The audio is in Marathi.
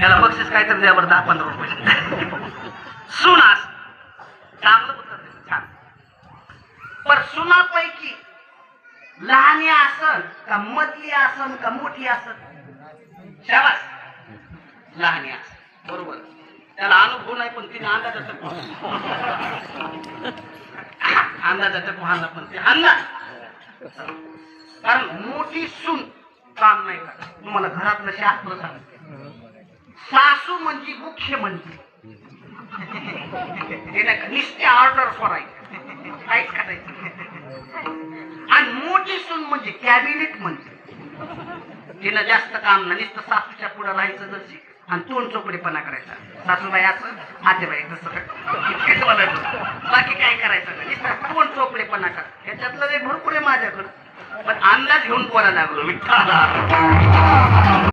याला बक्षीस काय तर द्या बरं 10-15 रुपये. सुनास चांगलं उत्तर दिलं, छान. पर सुनापैकी लहानी असन का मधली असन का मोठी असन? शाबास, लहानी असन, बरोबर. त्याला अनुभव नाही पण तिने अंदाजाचं पोहायला पण ते अंदाज. कारण मोठी सून काम नाही करत. तुम्हाला घरातलं शास्त्र सांगते, सासू म्हणजे मुख्य म्हणजे नुसते ऑर्डर करायचं, काहीच करायचं. आणि मोठी सून म्हणजे कॅबिनेट म्हणजे तिला जास्त काम नाही, नुसतं सासूच्या पुढे राहायचं जशी आणि तोंड चोपडेपणा करायचा. सासूबाई असं, आतेबाई तसं, इतकेच बोलायचं, बाकी काय करायचं नाही, नुसतं तोंड चोपडेपणा कर. ह्याच्यातलं एक भरपूर आहे माझ्याकडं, पण अंदाज घेऊन बोलायला लागलो.